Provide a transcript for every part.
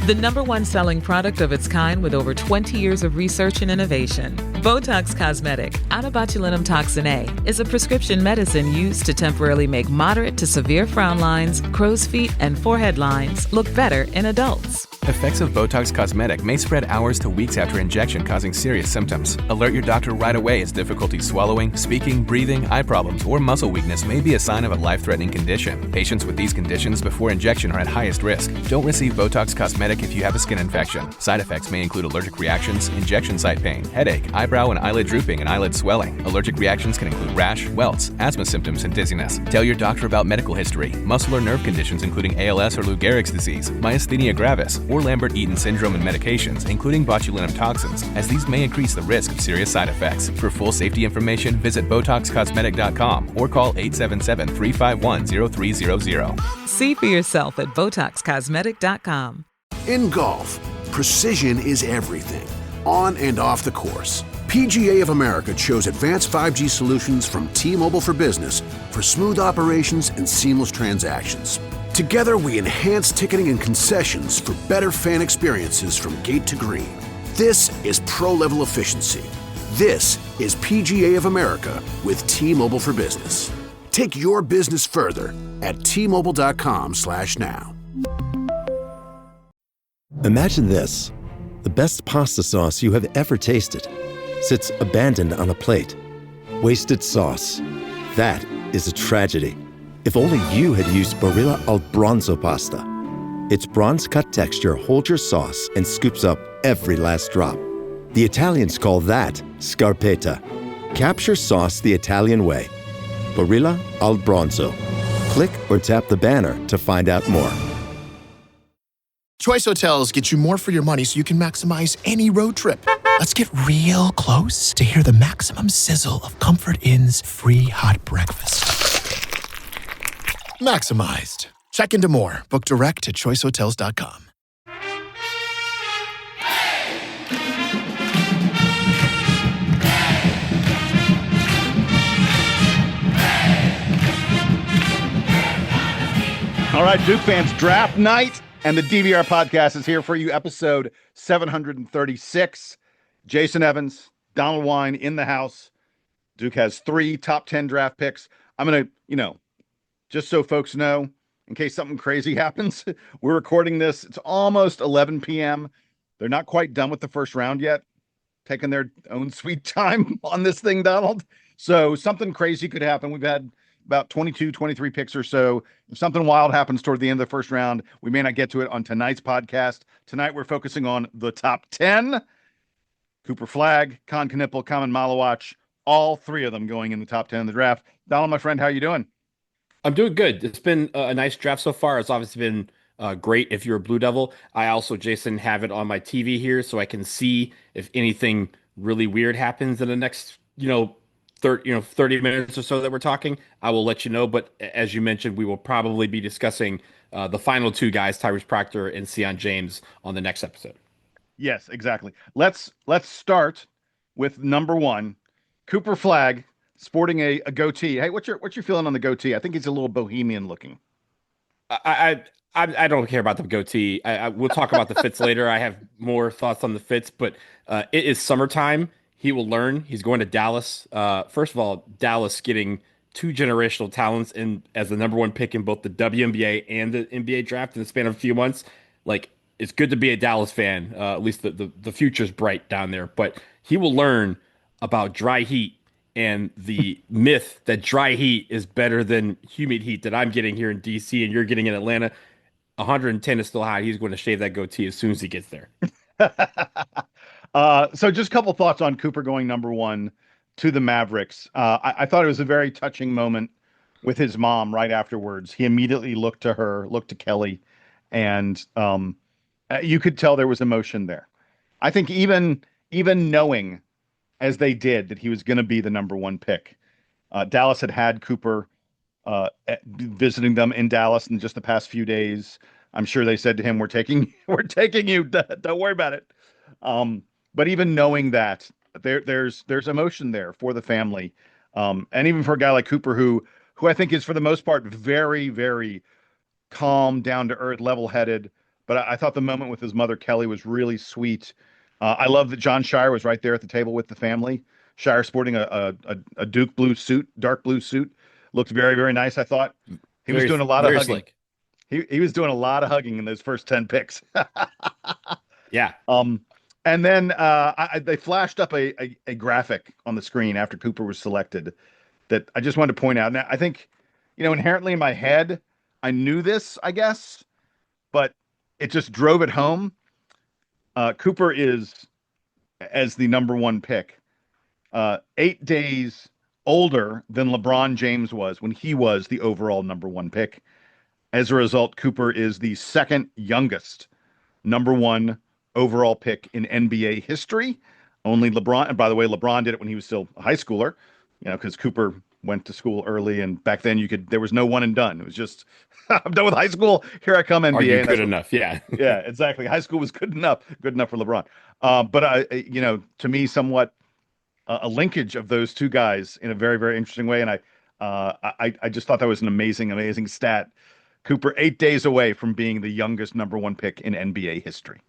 The number one selling product of its kind with over 20 years of research and innovation. Botox Cosmetic, out of botulinum toxin A, is a prescription medicine used to temporarily make moderate to severe frown lines, crow's feet, and forehead lines look better in adults. Effects of Botox Cosmetic may spread hours to weeks after injection, causing serious symptoms. Alert your doctor right away as difficulty swallowing, speaking, breathing, eye problems, or muscle weakness may be a sign of a life-threatening condition. Patients with these conditions before injection are at highest risk. Don't receive Botox Cosmetic if you have a skin infection. Side effects may include allergic reactions, injection site pain, headache, eyebrow and eyelid drooping, and eyelid swelling. Allergic reactions can include rash, welts, asthma symptoms, and dizziness. Tell your doctor about medical history, muscle or nerve conditions including ALS or Lou Gehrig's disease, myasthenia gravis, or Lambert-Eaton syndrome, and medications, including botulinum toxins, as these may increase the risk of serious side effects. For full safety information, visit BotoxCosmetic.com or call 877-351-0300. See for yourself at BotoxCosmetic.com. In golf, precision is everything, on and off the course. PGA of America chose advanced 5G solutions from T-Mobile for Business for smooth operations and seamless transactions. Together, we enhance ticketing and concessions for better fan experiences from gate to green. This is pro-level efficiency. This is PGA of America with T-Mobile for Business. Take your business further at T-Mobile.com/now. Imagine this. The best pasta sauce you have ever tasted sits abandoned on a plate. Wasted sauce. That is a tragedy. If only you had used Barilla al Bronzo pasta. Its bronze-cut texture holds your sauce and scoops up every last drop. The Italians call that scarpetta. Capture sauce the Italian way. Barilla al Bronzo. Click or tap the banner to find out more. Choice Hotels get you more for your money so you can maximize any road trip. Let's get real close to hear the maximum sizzle of Comfort Inn's free hot breakfast. Maximized. Check into more. Book direct at choicehotels.com. All right, Duke fans, draft night, and the DVR podcast is here for you, episode 736. Jason Evans, Donald Wine in the house. Duke has 3 top 10 draft picks. I'm going to, just so folks know, in case something crazy happens, we're recording this. It's almost 11 p.m. They're not quite done with the first round yet, taking their own sweet time on this thing, Donald. So something crazy could happen. We've had about 22, 23 picks or so. If something wild happens toward the end of the first round, we may not get to it on tonight's podcast. Tonight, we're focusing on the top 10. Cooper Flagg, Kon Kneuppel, Khaman Maluach, all 3 of them going in the top 10 of the draft. Donald, my friend, how are you doing? I'm doing good. It's been a nice draft so far. It's obviously been great if you're a Blue Devil. I also, Jason, have it on my TV here so I can see if anything really weird happens in the next, 30 minutes or so that we're talking. I will let you know. But as you mentioned, we will probably be discussing the final 2 guys, Tyrese Proctor and Sion James, on the next episode. Yes, exactly. Let's start with number 1, Cooper Flagg, sporting a goatee. Hey, what's your feeling on the goatee? I think he's a little bohemian looking. I don't care about the goatee. We'll talk about the fits later. I have more thoughts on the fits, but it is summertime. He will learn. He's going to Dallas. First of all, Dallas getting 2 generational talents in as the number 1 pick in both the WNBA and the NBA draft in the span of a few months. Like, it's good to be a Dallas fan. At least the future's bright down there. But he will learn about dry heat and the myth that dry heat is better than humid heat that I'm getting here in DC and you're getting in Atlanta. 110 is still hot. He's going to shave that goatee as soon as he gets there. So just a couple thoughts on Cooper going number 1 to the Mavericks. I thought it was a very touching moment with his mom right afterwards. He immediately looked to Kelly, and you could tell there was emotion there. I think even knowing, as they did, that he was going to be the number 1 pick, Dallas had Cooper visiting them in Dallas in just the past few days. I'm sure they said to him, we're taking you. Don't worry about it. But even knowing that, there's emotion there for the family. And even for a guy like Cooper, who I think is, for the most part, very, very calm, down to earth, level headed, but I thought the moment with his mother Kelly was really sweet. I love that John Shire was right there at the table with the family. Shire sporting a Duke blue suit, dark blue suit, looked very very nice. I thought he was Very doing a lot of very hugging. slick. He was doing a lot of hugging in those first 10 picks. Yeah. Um, and then they flashed up a graphic on the screen after Cooper was selected that I just wanted to point out. Now, I think, inherently in my head, I knew this, I guess, but it just drove it home. Cooper is, as the number one pick, 8 days older than LeBron James was when he was the overall number one pick. As a result, Cooper is the second youngest number one overall pick in NBA history. Only LeBron, and by the way, LeBron did it when he was still a high schooler, because Cooper went to school early, and back then there was no one and done. It was just, I'm done with high school. Here I come, NBA. Are you and good enough? Yeah. yeah, exactly. High school was good enough for LeBron. But to me, somewhat a linkage of those two guys in a very, very interesting way. And I just thought that was an amazing, amazing stat. Cooper 8 days away from being the youngest number one pick in NBA history.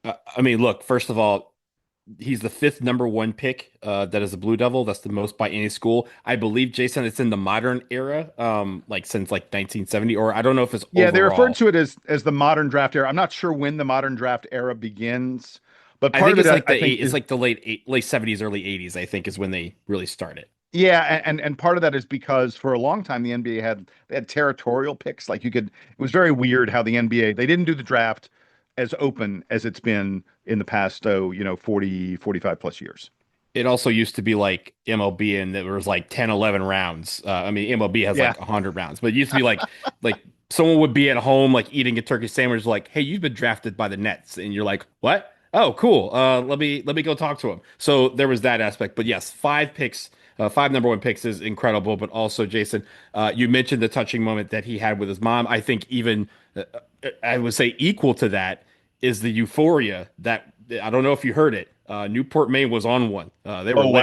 I mean, look, first of all, he's the fifth number one pick that is a Blue Devil. That's the most by any school. I believe, Jason, it's in the modern era, since 1970, or I don't know if it's Yeah, they overall. referred to it as the modern draft era. I'm not sure when the modern draft era begins, but I part think of it's it, like I think, it's like the late 70s, early 80s, I think, is when they really started. yeah, and part of that is because for a long time the NBA had territorial picks. Like it was very weird how the NBA, they didn't do the draft as open as it's been in the past 45 plus years. It also used to be like MLB, and there was like 10, 11 rounds. I mean, MLB has Yeah. like 100 rounds, but it used to be like someone would be at home, like eating a turkey sandwich, like, "Hey, you've been drafted by the Nets," and you're like, "What? Oh, cool. Let me go talk to him." So there was that aspect. But yes, 5 picks, 5 number 1 picks is incredible. But also, Jason, you mentioned the touching moment that he had with his mom. I think even I would say equal to that is the euphoria that I don't know if you heard it. Newport, Maine was on one. They were Oh, lit.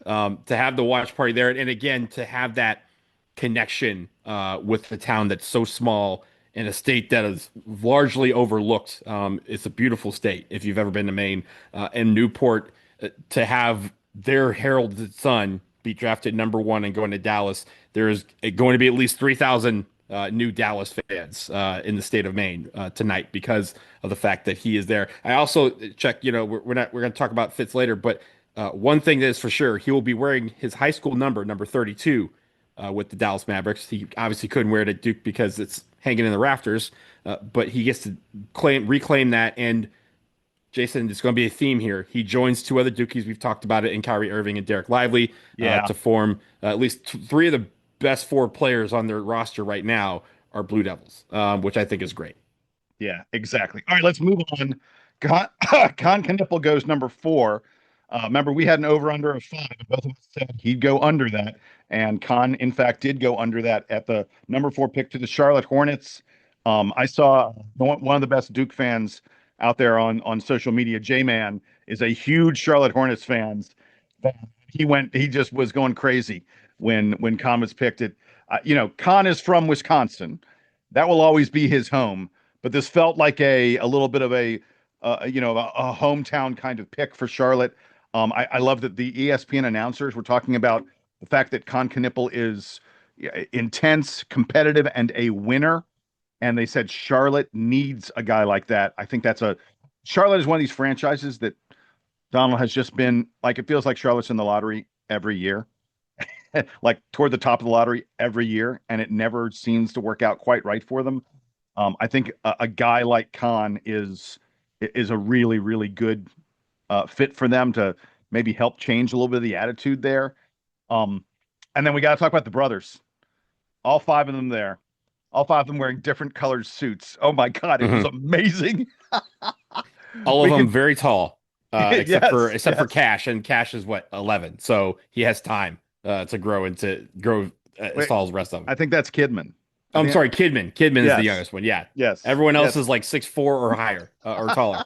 wow. To have the watch party there, and again to have that connection with the town that's so small in a state that is largely overlooked. It's a beautiful state if you've ever been to Maine, and Newport, to have their heralded son be drafted number one and going to Dallas. There's going to be at least 3,000 new Dallas fans in the state of Maine tonight because of the fact that he is there. I also checked, we're going to talk about Fitz later, but one thing that is for sure, he will be wearing his high school number 32, with the Dallas Mavericks. He obviously couldn't wear it at Duke because it's hanging in the rafters, but he gets to reclaim that. And Jason, it's going to be a theme here. He joins 2 other Dukies. We've talked about it in Kyrie Irving and Derek Lively, to form at least 3 of the best 4 players on their roster right now are Blue Devils, which I think is great. Yeah, exactly. All right, let's move on. Kon Kneuppel goes number 4. Remember, we had an over-under of 5, and both of us said he'd go under that. And Kon, in fact, did go under that at the number 4 pick to the Charlotte Hornets. I saw one of the best Duke fans out there on social media, J-Man, is a huge Charlotte Hornets fan. He just was going crazy when Kon was picked. Kon is from Wisconsin. That will always be his home. But this felt like a little bit of a hometown kind of pick for Charlotte. I love that the ESPN announcers were talking about the fact that Kon Kneuppel is intense, competitive, and a winner. And they said Charlotte needs a guy like that. I think Charlotte is one of these franchises that Donald has just been like, it feels like Charlotte's in the lottery every year, like toward the top of the lottery every year, and it never seems to work out quite right for them. I think a guy like Kon is a really, really good fit for them to maybe help change a little bit of the attitude there. And then we got to talk about the brothers. All 5 of them there. All 5 of them wearing different colored suits. Oh my God, it was amazing. All of them very tall, except for Cash, and Cash is 11, so he has time to grow as tall as the rest of them. I think that's Kidman. I'm sorry, Kidman. Kidman is the youngest one. Yeah. Yes. Everyone else is like 6'4" or higher, or taller.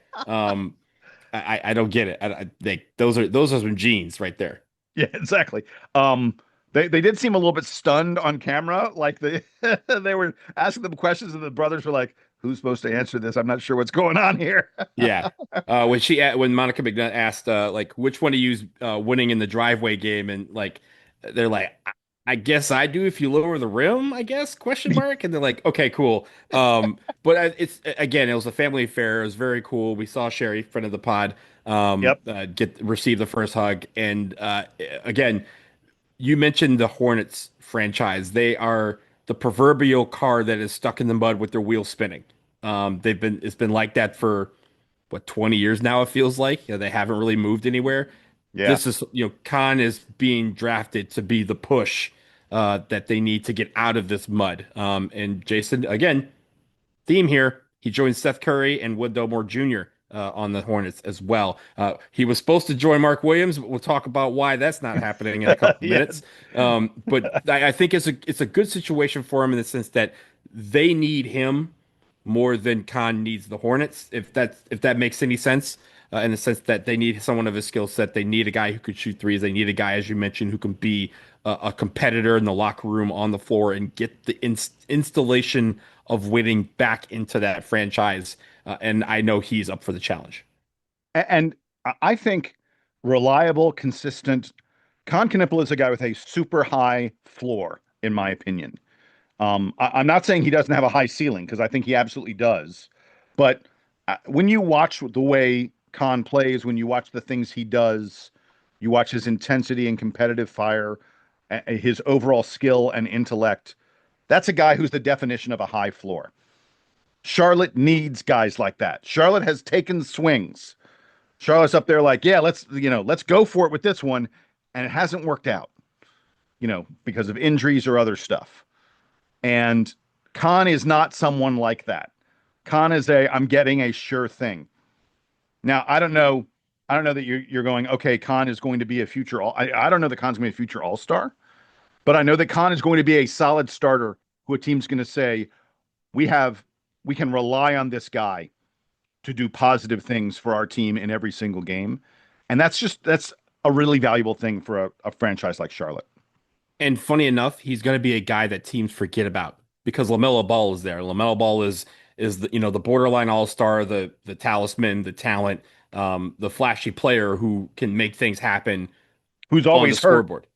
I don't get it. Those are some genes right there. Yeah, exactly. They did seem a little bit stunned on camera, like they were asking them questions, and the brothers were like, who's supposed to answer this? I'm not sure what's going on here. Yeah. When Monica McNutt asked like which one to use winning in the driveway game, and like they're like, I guess I do if you lower the rim, I guess, question mark. And they're like, okay, cool. But it's again, it was a family affair. It was very cool. We saw Sherry, friend of the pod, Yep. receive the first hug. And again, you mentioned the Hornets franchise. They are the proverbial car that is stuck in the mud with their wheels spinning. It's been like that for what, 20 years now, it feels like. They haven't really moved anywhere. Yeah. This is, Kon is being drafted to be the push that they need to get out of this mud. And Jason, again, theme here. He joined Seth Curry and Wood Moore Jr. On the Hornets as well. He was supposed to join Mark Williams, but we'll talk about why that's not happening in a couple Yeah. minutes. But I think it's a good situation for him in the sense that they need him more than Kon needs the Hornets, if that makes any sense. In the sense that they need someone of his skill set. They need a guy who could shoot threes. They need a guy, as you mentioned, who can be a competitor in the locker room, on the floor, and get the installation of winning back into that franchise. And I know he's up for the challenge. And I think reliable, consistent. Kon Kneuppel is a guy with a super high floor, in my opinion. I'm not saying he doesn't have a high ceiling, because I think he absolutely does. But when you watch the way Kon plays, when you watch the things he does, you watch his intensity and competitive fire, his overall skill and intellect, that's a guy who's the definition of a high floor. Charlotte needs guys like that. Charlotte has taken swings. Charlotte's up there like, yeah, let's go for it with this one. And it hasn't worked out, because of injuries or other stuff. And Kon is not someone like that. Kon is I'm getting a sure thing. Now, I don't know that you're going, okay, Kon is going to be a future I don't know that Kon's going to be a future all-star, but I know that Kon is going to be a solid starter who a team's going to say, we can rely on this guy to do positive things for our team in every single game. And that's a really valuable thing for a franchise like Charlotte. And funny enough, he's going to be a guy that teams forget about because LaMelo Ball is there. LaMelo Ball is the borderline all-star, the talisman, the talent, the flashy player who can make things happen, who's on always the hurt. scoreboard.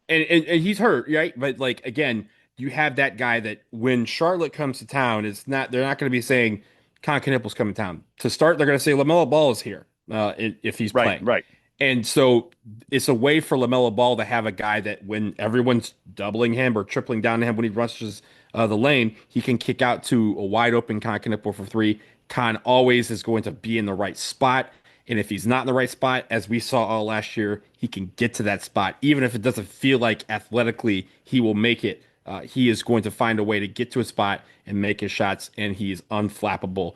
And he's hurt, right? But like again, you have that guy that when Charlotte comes to town, they're not going to be saying Kon Kneuppel's coming to town. To start, they're going to say LaMelo Ball is here if he's playing. Right. And so it's a way for LaMelo Ball to have a guy that when everyone's doubling him or tripling down to him when he rushes the lane, he can kick out to a wide open Kon Kneuppel for three. Kon always is going to be in the right spot. And if he's not in the right spot, as we saw all last year, he can get to that spot. Even if it doesn't feel like athletically he will make it, he is going to find a way to get to a spot and make his shots, and he's unflappable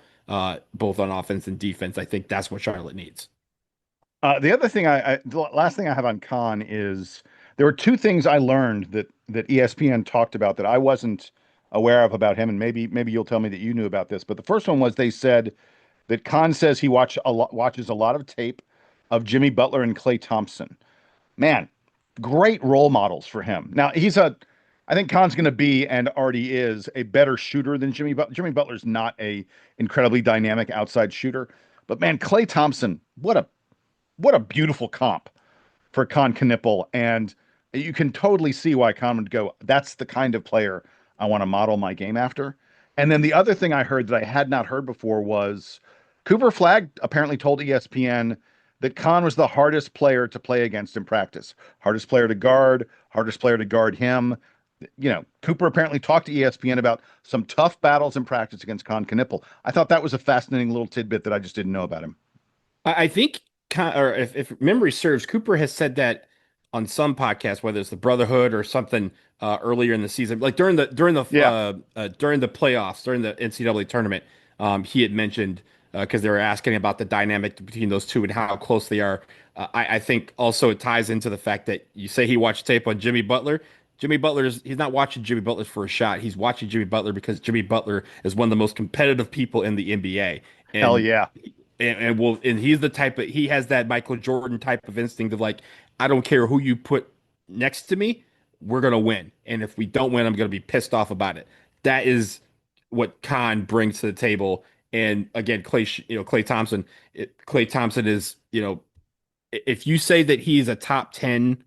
both on offense and defense. I think that's what Charlotte needs. The other thing the last thing I have on Kon is there were two things I learned that ESPN talked about that I wasn't aware of about him, and maybe you'll tell me that you knew about this. But the first one was they said that Kon says he watches a lot of tape of Jimmy Butler and Klay Thompson. Man, great role models for him. Now I think Kon's going to be, and already is, a better shooter than Jimmy Butler. Jimmy Butler's not a incredibly dynamic outside shooter, but man, Klay Thompson, what a beautiful comp for Kon Kneuppel. And you can totally see why Kon would go, that's the kind of player I want to model my game after. And then the other thing I heard that I had not heard before was Cooper Flagg apparently told ESPN that Kon was the hardest player to play against in practice. Hardest player to guard him. Cooper apparently talked to ESPN about some tough battles in practice against Kon Kneuppel. I thought that was a fascinating little tidbit that I just didn't know about him. I think, or if memory serves, Cooper has said that on some podcasts, whether it's the Brotherhood or something earlier in the season, like during the playoffs, during the NCAA tournament, he had mentioned because they were asking about the dynamic between those two and how close they are. I think also it ties into the fact that you say he watched tape on Jimmy Butler. He's not watching Jimmy Butler for a shot. He's watching Jimmy Butler because Jimmy Butler is one of the most competitive people in the NBA. And, Hell yeah. And he's the type of, he has that Michael Jordan type of instinct of like, I don't care who you put next to me, we're going to win. And if we don't win, I'm going to be pissed off about it. That is what Kon brings to the table. And again, Klay Thompson, Klay Thompson is, if you say that he's a top 10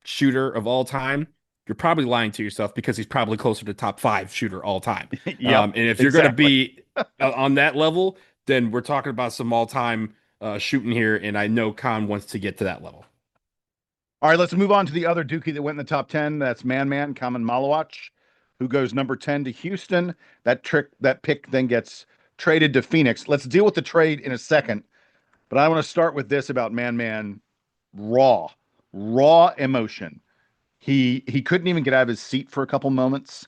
shooter of all time, you're probably lying to yourself because he's probably closer to top 5 shooter all time. Yep, And if you're going to exactly. be on that level, then we're talking about some all time shooting here. And I know Kon wants to get to that level. All right, let's move on to the other Dookie that went in the top 10. That's Khaman Maluach, who goes number 10 to Houston. That pick then gets traded to Phoenix. Let's deal with the trade in a second. But I want to start with this about Man. Raw emotion. He couldn't even get out of his seat for a couple moments.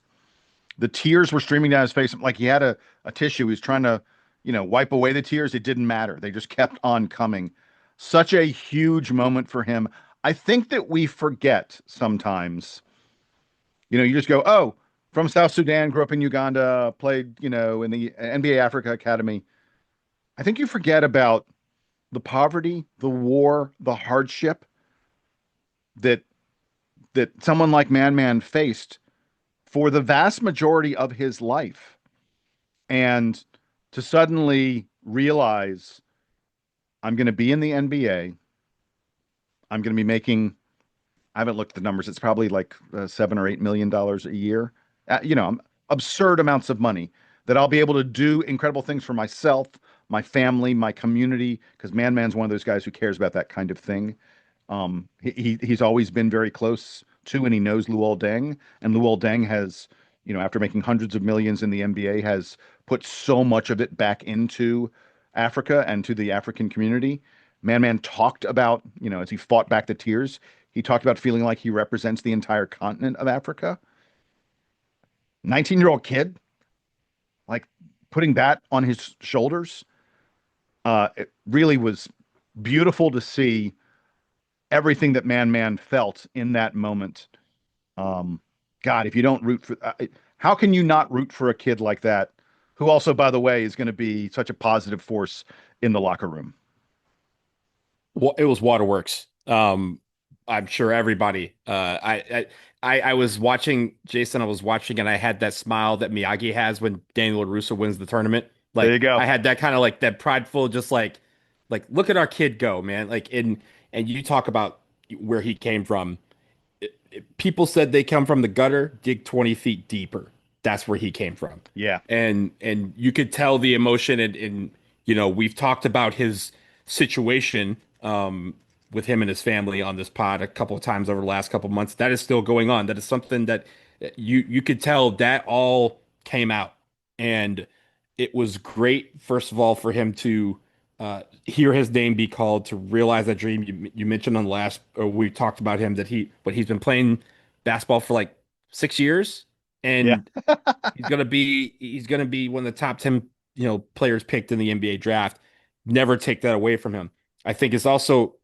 The tears were streaming down his face like he had a tissue. He was trying to, wipe away the tears. It didn't matter. They just kept on coming. Such a huge moment for him. I think that we forget sometimes, you just go, oh, from South Sudan, grew up in Uganda, played, in the NBA Africa Academy. I think you forget about the poverty, the war, the hardship that someone like Man faced for the vast majority of his life. And to suddenly realize I'm going to be in the NBA, I'm going to be making, I haven't looked at the numbers, it's probably like $7 or $8 million a year, absurd amounts of money that I'll be able to do incredible things for myself, my family, my community, because Man's one of those guys who cares about that kind of thing. He's always been very close to, and he knows Luol Deng, and Luol Deng has, after making hundreds of millions in the NBA, has put so much of it back into Africa and to the African community. Man talked about, as he fought back the tears, he talked about feeling like he represents the entire continent of Africa. 19-year-old kid, like putting that on his shoulders. It really was beautiful to see everything that Man felt in that moment. God, if you don't root for, how can you not root for a kid like that, who also, by the way, is going to be such a positive force in the locker room? Well, it was waterworks. I'm sure everybody. I was watching Jason. I was watching, and I had that smile that Miyagi has when Daniel LaRusso wins the tournament. Like, There you go. I had that kind of like that prideful, just like look at our kid go, man. Like, and you talk about where he came from. People said they come from the gutter, dig 20 feet deeper. That's where he came from. Yeah. And you could tell the emotion, and we've talked about his situation with him and his family on this pod a couple of times over the last couple of months. That is still going on. That is something that you could tell that all came out. And it was great, first of all, for him to hear his name be called, to realize that dream. You mentioned on the last, or we talked about him, that he's been playing basketball for like 6 years, Yeah. and he's gonna be one of the top 10 players picked in the NBA draft. Never take that away from him. I think it's also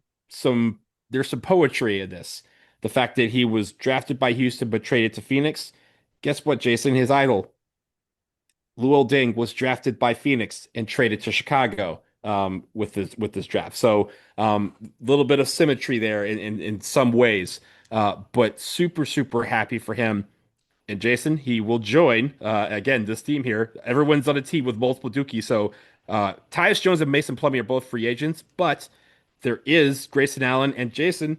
there's some poetry in this. The fact that he was drafted by Houston but traded to Phoenix. Guess what, Jason? His idol, Luol Deng, was drafted by Phoenix and traded to Chicago with this draft. So little bit of symmetry there in some ways, but super, super happy for him. And Jason, he will join again this team here. Everyone's on a team with multiple Dukies. So Tyus Jones and Mason Plumlee are both free agents, but there is Grayson Allen and Jason.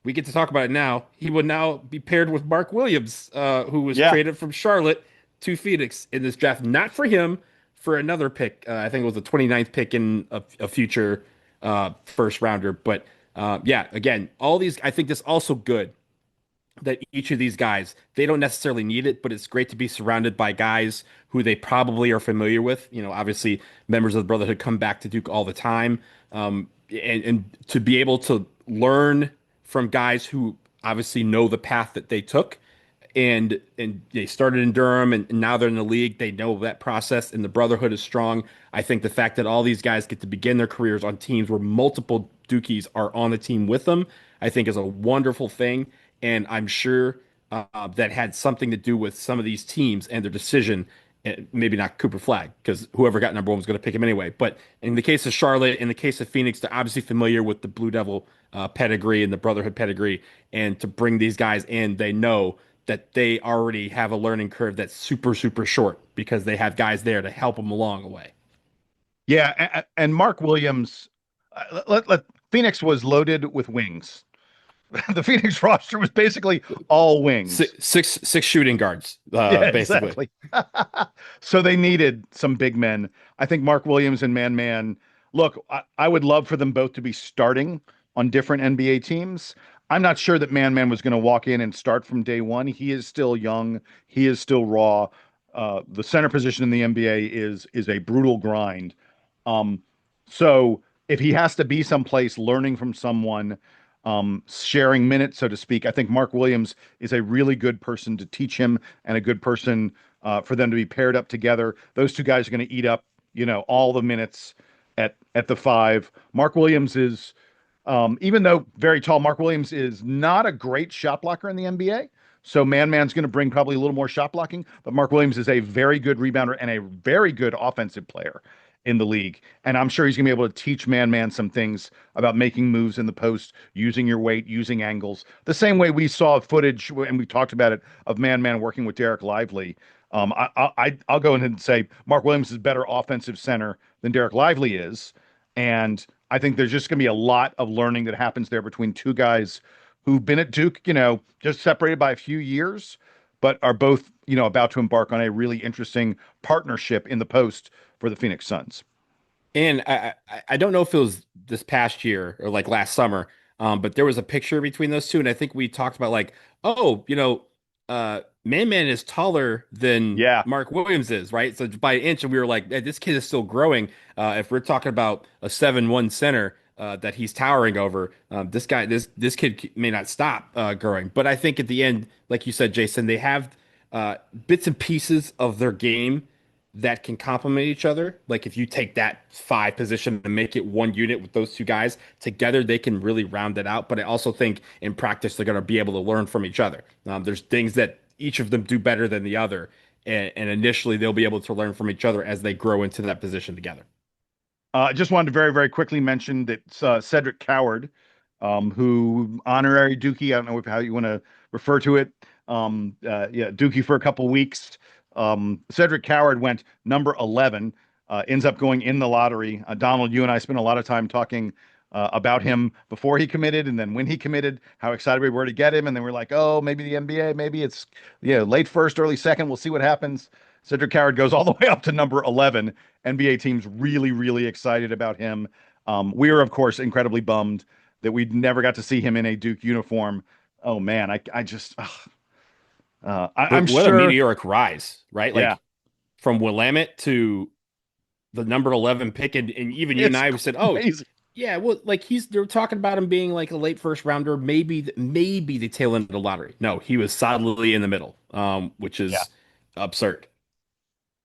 We get to talk about it now. He will now be paired with Mark Williams, who was traded from Charlotte to Phoenix in this draft. Not for him, for another pick. I think it was the 29th pick in a future first rounder. But again, all these, I think this also good that each of these guys, they don't necessarily need it, but it's great to be surrounded by guys who they probably are familiar with. Obviously members of the Brotherhood come back to Duke all the time. And to be able to learn from guys who obviously know the path that they took, and they started in Durham, and now they're in the league. They know that process, and the Brotherhood is strong. I think the fact that all these guys get to begin their careers on teams where multiple Dukies are on the team with them, I think is a wonderful thing. And I'm sure that had something to do with some of these teams and their decision. Maybe not Cooper Flagg, because whoever got number one was going to pick him anyway. But in the case of Charlotte, in the case of Phoenix, they're obviously familiar with the Blue Devil pedigree and the Brotherhood pedigree. And to bring these guys in, they know that they already have a learning curve that's super, super short because they have guys there to help them along the way. Yeah, and Mark Williams, Phoenix was loaded with wings. The Phoenix roster was basically all wings. Six shooting guards, Yeah, basically. exactly. So they needed some big men. I think Mark Williams and Man Man. Look, I would love for them both to be starting on different NBA teams. I'm not sure that Man Man was going to walk in and start from day one. He is still young. He is still raw. The center position in the NBA is a brutal grind. Um, so if he has to be someplace learning from someone, sharing minutes, so to speak, I think Mark Williams is a really good person to teach him and a good person for them to be paired up together. Those two guys are going to eat up, all the minutes at the five. Mark Williams is, even though very tall, Mark Williams is not a great shot blocker in the NBA. So Man Man's going to bring probably a little more shot blocking, but Mark Williams is a very good rebounder and a very good offensive player in the league. And I'm sure he's going to be able to teach Man Man some things about making moves in the post, using your weight, using angles. The same way we saw footage, and we talked about it, of Man Man working with Derek Lively. I'll go ahead and say Mark Williams is a better offensive center than Derek Lively is. And I think there's just going to be a lot of learning that happens there between two guys who've been at Duke, just separated by a few years, but are both, about to embark on a really interesting partnership in the post for the Phoenix Suns. And I don't know if it was this past year or like last summer, but there was a picture between those two, and I think we talked about like, Man Man is taller than Mark Williams is, right? So by an inch, and we were like, hey, this kid is still growing. If we're talking about a 7'1" center that he's towering over, this kid may not stop growing. But I think at the end, like you said, Jason, they have bits and pieces of their game that can complement each other. Like if you take that 5 position and make it one unit with those two guys together, they can really round it out. But I also think in practice, they're going to be able to learn from each other. There's things that each of them do better than the other. And initially they'll be able to learn from each other as they grow into that position together. I just wanted to very, very quickly mention that Cedric Coward, who honorary Dukie, I don't know how you want to refer to it. Dukie for a couple weeks. Cedric Coward went number 11, ends up going in the lottery. Donald, you and I spent a lot of time talking about him before he committed, and then when he committed, how excited we were to get him. And then we're like, oh, maybe the NBA, maybe it's late first, early second. We'll see what happens. Cedric Coward goes all the way up to number 11. NBA team's really, really excited about him. We are, of course, incredibly bummed that we never got to see him in a Duke uniform. Oh man, I'm what sure. a meteoric rise, right? Like from Willamette to the number 11 pick, and even you and I said, "Oh, amazing. Yeah, well, like they're talking about him being like a late first rounder, maybe the tail end of the lottery." No, he was solidly in the middle, which is absurd.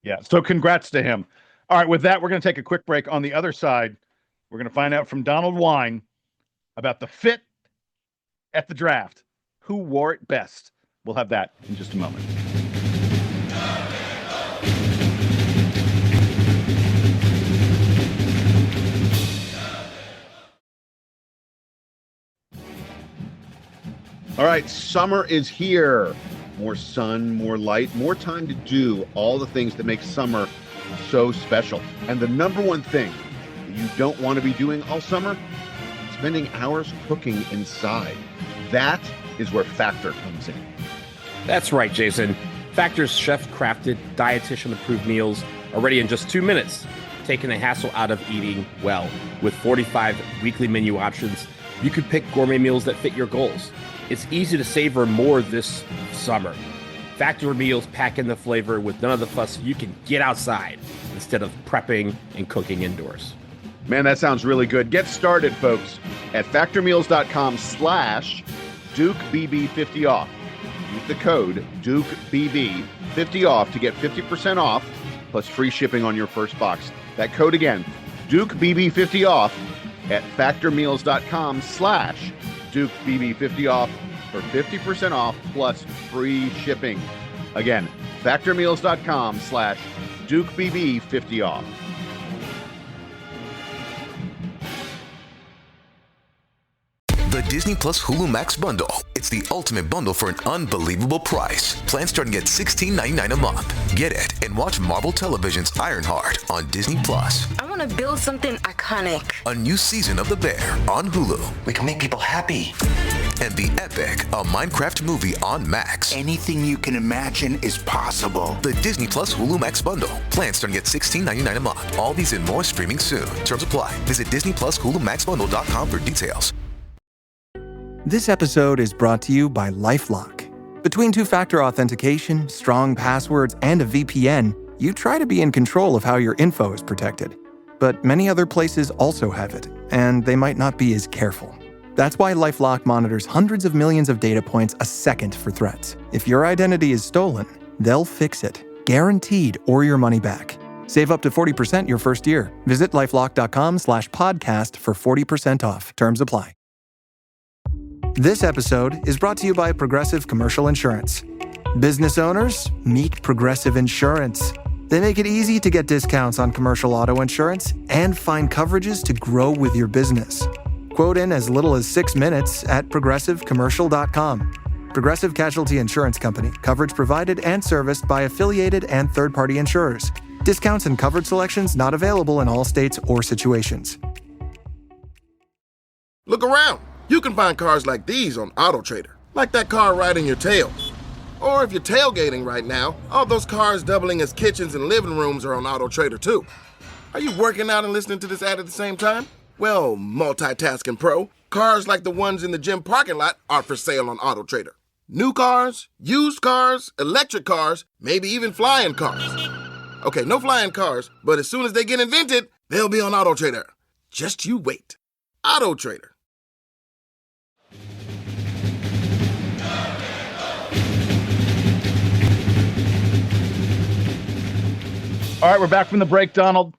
Yeah, so congrats to him. All right, with that, we're going to take a quick break. On the other side, we're going to find out from Donald Wine about the fit at the draft. Who wore it best? We'll have that in just a moment. All right, summer is here. More sun, more light, more time to do all the things that make summer so special. And the number one thing that you don't want to be doing all summer, spending hours cooking inside. That is where Factor comes in. That's right, Jason. Factor's chef-crafted, dietitian-approved meals are ready in just 2 minutes, taking the hassle out of eating well. With 45 weekly menu options, you could pick gourmet meals that fit your goals. It's easy to savor more this summer. Factor meals pack in the flavor with none of the fuss, so you can get outside instead of prepping and cooking indoors. Man, that sounds really good. Get started, folks, at factormeals.com/DukeBB50off. Use the code DukeBB50off to get 50% off plus free shipping on your first box. That code again, DukeBB50off at factormeals.com/DukeBB50off for 50% off plus free shipping. Again, factormeals.com/DukeBB50off. The The Disney Plus Hulu Max bundle. It's the ultimate bundle for an unbelievable price. Plans starting at $16.99 a month. Get it and watch Marvel Television's Ironheart on Disney Plus. I want to build something iconic. A new season of The Bear on Hulu. We can make people happy. And The Epic, a Minecraft movie on Max. Anything you can imagine is possible. The Disney Plus Hulu Max bundle. Plans starting at $16.99 a month. All these and more streaming soon. Terms apply. Visit Disney Plus Hulu Max Bundle.com for details. This episode is brought to you by LifeLock. Between two-factor authentication, strong passwords, and a VPN, you try to be in control of how your info is protected. But many other places also have it, and they might not be as careful. That's why LifeLock monitors hundreds of millions of data points a second for threats. If your identity is stolen, they'll fix it, guaranteed, or your money back. Save up to 40% your first year. Visit lifelock.com/podcast for 40% off. Terms apply. This episode is brought to you by Progressive Commercial Insurance. Business owners, meet Progressive Insurance. They make it easy to get discounts on commercial auto insurance and find coverages to grow with your business. Quote in as little as 6 minutes at progressivecommercial.com. Progressive Casualty Insurance Company. Coverage provided and serviced by affiliated and third-party insurers. Discounts and coverage selections not available in all states or situations. Look around. You can find cars like these on AutoTrader, like that car riding your tail. Or if you're tailgating right now, all those cars doubling as kitchens and living rooms are on AutoTrader too. Are you working out and listening to this ad at the same time? Well, multitasking pro, cars like the ones in the gym parking lot are for sale on AutoTrader. New cars, used cars, electric cars, maybe even flying cars. Okay, no flying cars, but as soon as they get invented, they'll be on AutoTrader. Just you wait. AutoTrader. All right, we're back from the break, Donald.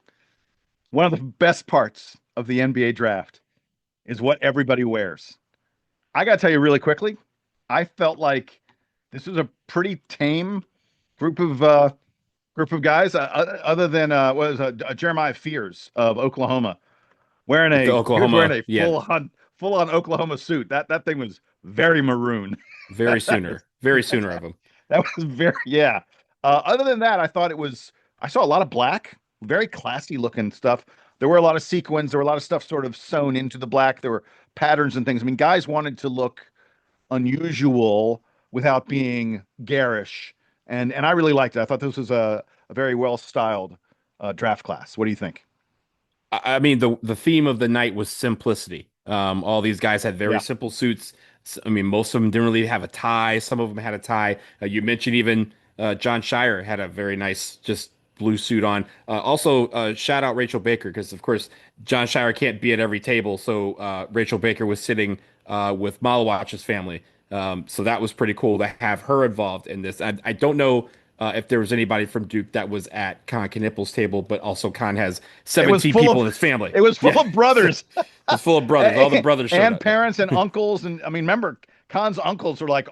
One of the best parts of the NBA draft is what everybody wears. I got to tell you really quickly, I felt like this was a pretty tame group of guys, other than Jeremiah Fears of Oklahoma, wearing a full on Oklahoma suit. That thing was very maroon. Very sooner of him. That was yeah. Other than that, I saw a lot of black, very classy looking stuff. There were a lot of sequins. There were a lot of stuff sort of sewn into the black. There were patterns and things. I mean, guys wanted to look unusual without being garish. And I really liked it. I thought this was a very well-styled draft class. What do you think? I mean, the theme of the night was simplicity. All these guys had very simple suits. I mean, most of them didn't really have a tie. Some of them had a tie. You mentioned even John Shire had a very nice, just blue suit on. Also, shout out Rachel Baker, because of course John Shire can't be at every table, so Rachel Baker was sitting with Maluach's family. So that was pretty cool to have her involved in this. I don't know if there was anybody from Duke that was at Kon Kneuppel's table, but also Kon has 17 people in his family. It was full of brothers. It's full of brothers. All the brothers showed and up. Parents and uncles, and I mean, remember, Kon's uncles were like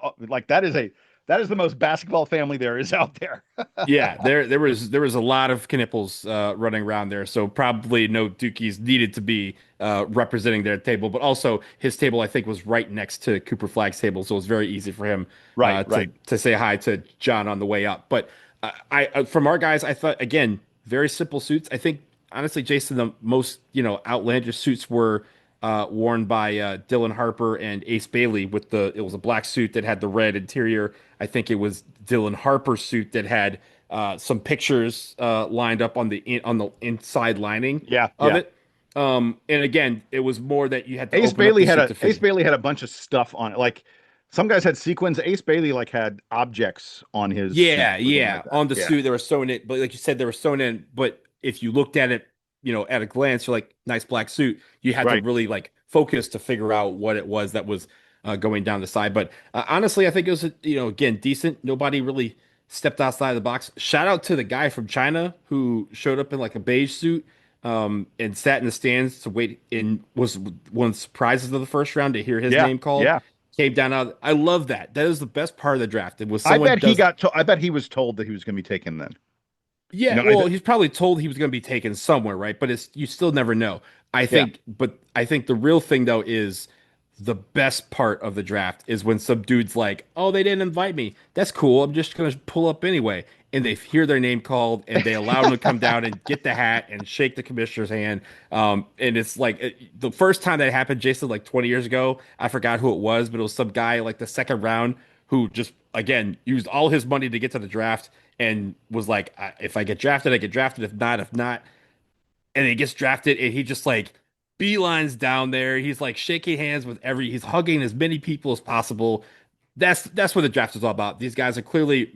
that is the most basketball family there is out there. Yeah, there was a lot of Knippels running around there, so probably no Dukies needed to be representing their table, but also his table I think was right next to Cooper Flagg's table, so it was very easy for him to say hi to John on the way up. But I from our guys, I thought again very simple suits. I think honestly, Jason, the most outlandish suits were worn by Dylan Harper and Ace Bailey it was a black suit that had the red interior. I think it was Dylan Harper's suit that had some pictures lined up on the inside lining of it. And again, it was more that you had to Ace Bailey had a bunch of stuff on it. Like some guys had sequins. Ace Bailey had objects on his suit, on the suit they were sewn in, but like you said, they were sewn in. But if you looked at it, at a glance, you're like, nice black suit. You had to really focus to figure out what it was that was going down the side. But honestly, I think it was, again, decent. Nobody really stepped outside of the box. Shout out to the guy from China who showed up in a beige suit and sat in the stands to wait and was one of the surprises of the first round to hear his name called. Yeah. Came down out. I love that. That is the best part of the draft. It was. I bet he was told that he was going to be taken then. Yeah, he's probably told he was going to be taken somewhere, right? But you still never know. I think the real thing though is the best part of the draft is when some dude's like, "Oh, they didn't invite me. That's cool. I'm just gonna pull up anyway." And they hear their name called, and they allow them to come down and get the hat and shake the commissioner's hand. And it's like the first time that happened, Jason, like 20 years ago. I forgot who it was, but it was some guy like the second round who just again used all his money to get to the draft and was like, "If I get drafted, I get drafted. If not." And he gets drafted, and he just like beelines down there. He's like shaking hands with he's hugging as many people as possible. That's what the draft is all about. These guys are clearly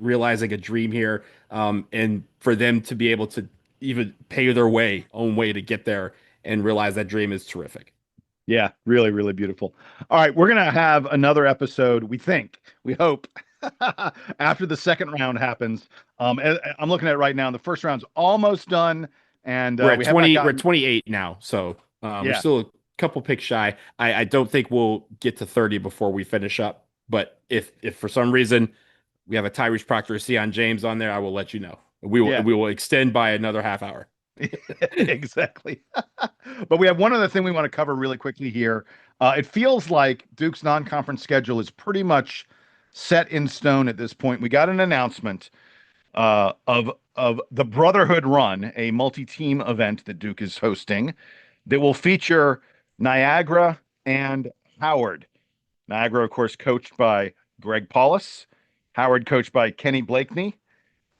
realizing a dream here, and for them to be able to even pay their own way to get there and realize that dream is terrific. Yeah, really, really beautiful. All right, we're gonna have another episode. We hope, after the second round happens. I'm looking at it right now. The first round's almost done, and we're at we 20. We're We're 28 now, so we're Yeah. still a couple picks shy. I don't think we'll get to 30 before we finish up. But if for some reason we have a Tyrese Proctor or Sion James on there, I will let you know. We will extend by another half hour. Exactly. But we have one other thing we want to cover really quickly here. It feels like Duke's non-conference schedule is pretty much set in stone at this point. We got an announcement of the Brotherhood Run, a multi-team event that Duke is hosting that will feature Niagara and Howard. Niagara, of course, coached by Greg Paulus. Howard, coached by Kenny Blakeney.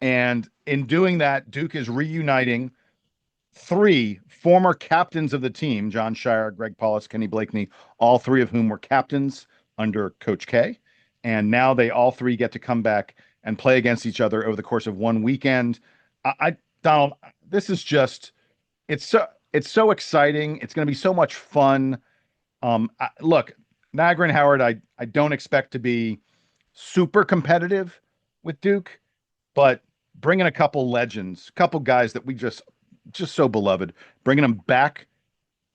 And in doing that, Duke is reuniting three former captains of the team, John Shire, Greg Paulus, Kenny Blakeney, all three of whom were captains under Coach K. And now they all three get to come back and play against each other over the course of one weekend. Donald, this is just, it's so exciting. It's going to be so much fun. Look, Niagara and Howard, I don't expect to be super competitive with Duke, but bringing a couple legends, a couple guys that we just so beloved, bringing them back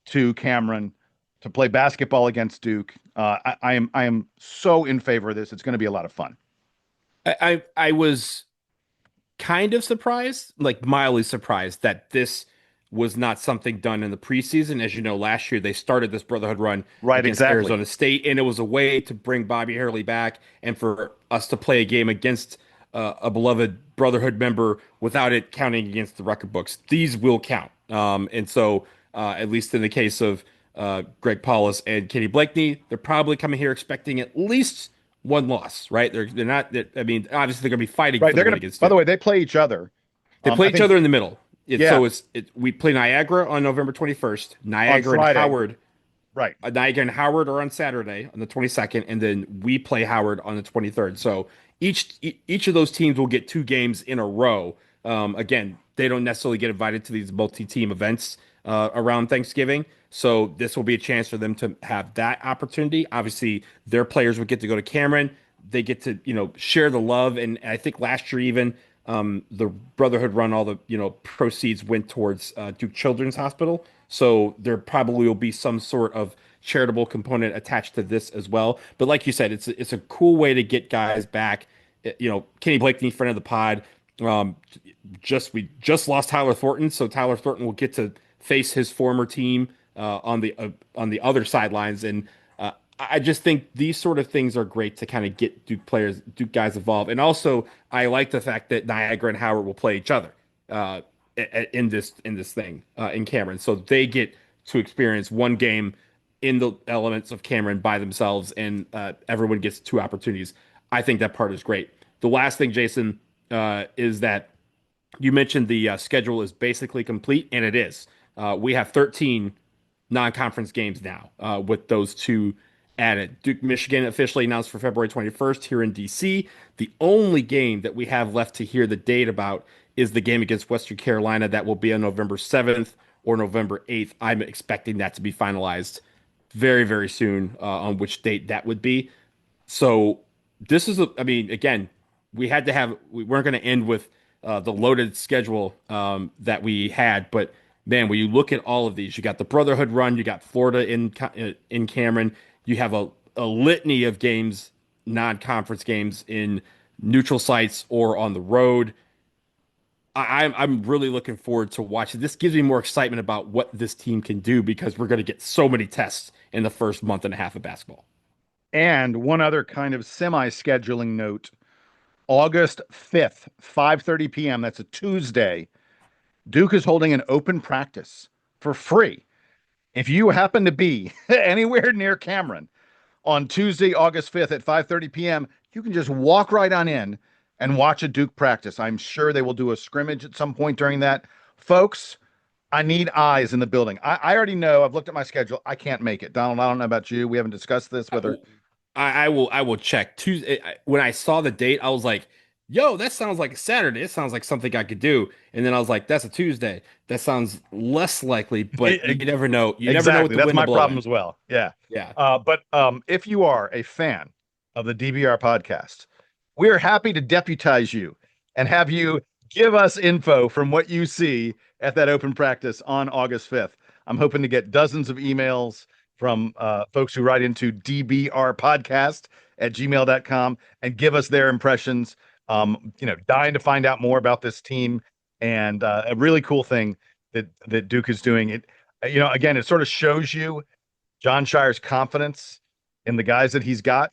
to Cameron to play basketball against Duke. I am so in favor of this. It's going to be a lot of fun. I was kind of surprised, like mildly surprised, that this was not something done in the preseason. As you know, last year they started this Brotherhood Run against Arizona State, and it was a way to bring Bobby Hurley back and for us to play a game against a beloved Brotherhood member without it counting against the record books. These will count. And so, at least in the case of Greg Paulus and Kenny Blakeney, they're probably coming here expecting at least one loss, right? They're not. I mean, obviously they're going to be fighting. Right. They're going to. By the way, they play each other. They play each other in the middle. So we play Niagara on November 21st. Niagara and Howard. Right. Niagara and Howard are on Saturday on the 22nd, and then we play Howard on the 23rd. So each of those teams will get two games in a row. Again, they don't necessarily get invited to these multi-team events around Thanksgiving. So this will be a chance for them to have that opportunity. Obviously, their players would get to go to Cameron. They get to, share the love. And I think last year even the Brotherhood Run, all the, proceeds went towards Duke Children's Hospital. So there probably will be some sort of charitable component attached to this as well. But like you said, it's a cool way to get guys back. Kenny Blakeney, friend of the pod. We just lost Tyler Thornton, so Tyler Thornton will get to face his former team on the other sidelines, and I just think these sort of things are great to kind of get Duke guys involved. And also, I like the fact that Niagara and Howard will play each other in this thing in Cameron, so they get to experience one game in the elements of Cameron by themselves, and everyone gets two opportunities. I think that part is great. The last thing, Jason, is that you mentioned the schedule is basically complete, and it is. We have 13 non-conference games now with those two added. Duke, Michigan officially announced for February 21st here in D.C. The only game that we have left to hear the date about is the game against Western Carolina that will be on November 7th or November 8th. I'm expecting that to be finalized very, very soon on which date that would be. So this is, again, we weren't going to end with the loaded schedule that we had, but man, when you look at all of these, you got the Brotherhood Run, you got Florida in Cameron, you have a litany of games, non-conference games in neutral sites or on the road. I'm really looking forward to watching. This gives me more excitement about what this team can do because we're going to get so many tests in the first month and a half of basketball. And one other kind of semi-scheduling note, August 5th, 5:30 p.m., that's a Tuesday, Duke is holding an open practice for free. If you happen to be anywhere near Cameron on Tuesday, August 5th at 5:30 p.m., you can just walk right on in and watch a Duke practice. I'm sure they will do a scrimmage at some point during that. Folks, I need eyes in the building. I already know. I've looked at my schedule. I can't make it. Donald, I don't know about you. We haven't discussed this, whether I will check Tuesday. When I saw the date, I was like, yo, that sounds like a Saturday. It sounds like something I could do. And then I was like, that's a Tuesday. That sounds less likely, but you never know. You never know what the That's wind my will blow problem in. as well. Yeah. Yeah. But if you are a fan of the DBR podcast, we're happy to deputize you and have you give us info from what you see at that open practice on August 5th. I'm hoping to get dozens of emails from folks who write into dbrpodcast@gmail.com and give us their impressions. Dying to find out more about this team, and a really cool thing that Duke is doing. It, again, it sort of shows you John Shire's confidence in the guys that he's got.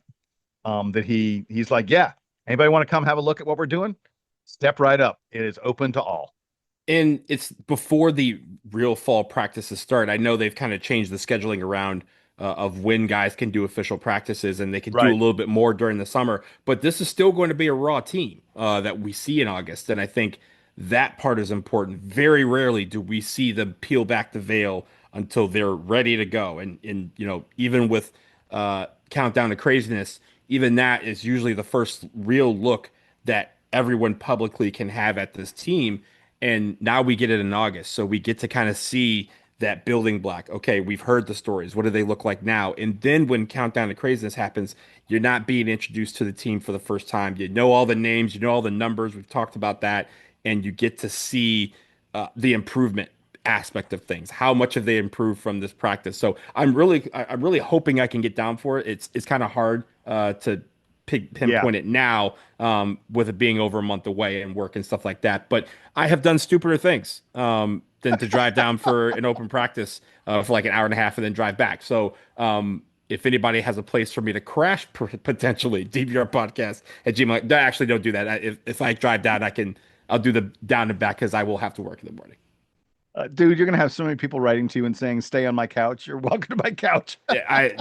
That he's like, yeah, anybody want to come have a look at what we're doing? Step right up. It is open to all. And it's before the real fall practices start. I know they've kind of changed the scheduling around of when guys can do official practices, and they can do a little bit more during the summer. But this is still going to be a raw team that we see in August. And I think that part is important. Very rarely do we see them peel back the veil until they're ready to go. And even with Countdown to Craziness, even that is usually the first real look that everyone publicly can have at this team. And now we get it in August. So we get to kind of see that building block. Okay, we've heard the stories. What do they look like now? And then when Countdown to Craziness happens, you're not being introduced to the team for the first time. You know all the names, you know all the numbers. We've talked about that. And you get to see the improvement aspect of things. How much have they improved from this practice? So I'm really hoping I can get down for it. It's kind of hard to pinpoint it now with it being over a month away and work and stuff like that. But I have done stupider things than to drive down for an open practice for like an hour and a half and then drive back. So if anybody has a place for me to crash potentially, DVR podcast at Gmail. Actually, don't do that. If I drive down, I'll do the down and back because I will have to work in the morning. Dude, you're gonna have so many people writing to you and saying, "Stay on my couch." You're welcome to my couch. I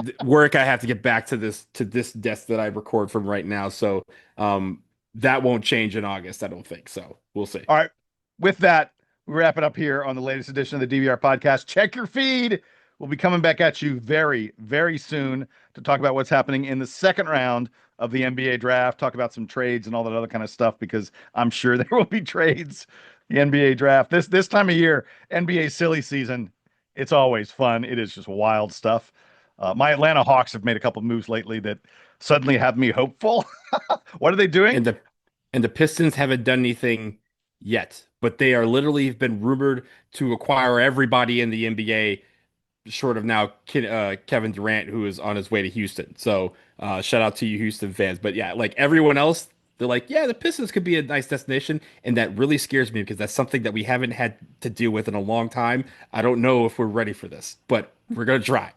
have to get back to this desk that I record from right now. So that won't change in August, I don't think. So we'll see. All right. With that, we wrap it up here on the latest edition of the DVR podcast. Check your feed. We'll be coming back at you very, very soon to talk about what's happening in the second round of the NBA draft, talk about some trades and all that other kind of stuff, because I'm sure there will be trades. The NBA draft, this time of year, NBA silly season, it's always fun. It is just wild stuff. My Atlanta Hawks have made a couple moves lately that suddenly have me hopeful. What are they doing? And the Pistons haven't done anything yet, but they are literally been rumored to acquire everybody in the NBA, short of now Kevin Durant, who is on his way to Houston. So shout out to you Houston fans. But yeah, like everyone else, they're like, yeah, the Pistons could be a nice destination. And that really scares me because that's something that we haven't had to deal with in a long time. I don't know if we're ready for this, but we're going to try.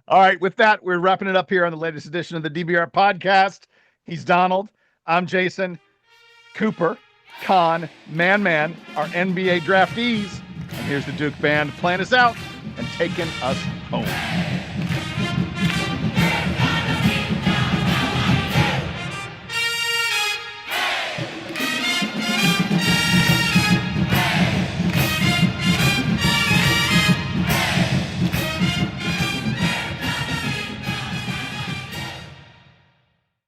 All right. With that, we're wrapping it up here on the latest edition of the DBR podcast. He's Donald. I'm Jason. Cooper, Kon, Man, our NBA draftees. And here's the Duke band playing us out and taking us home.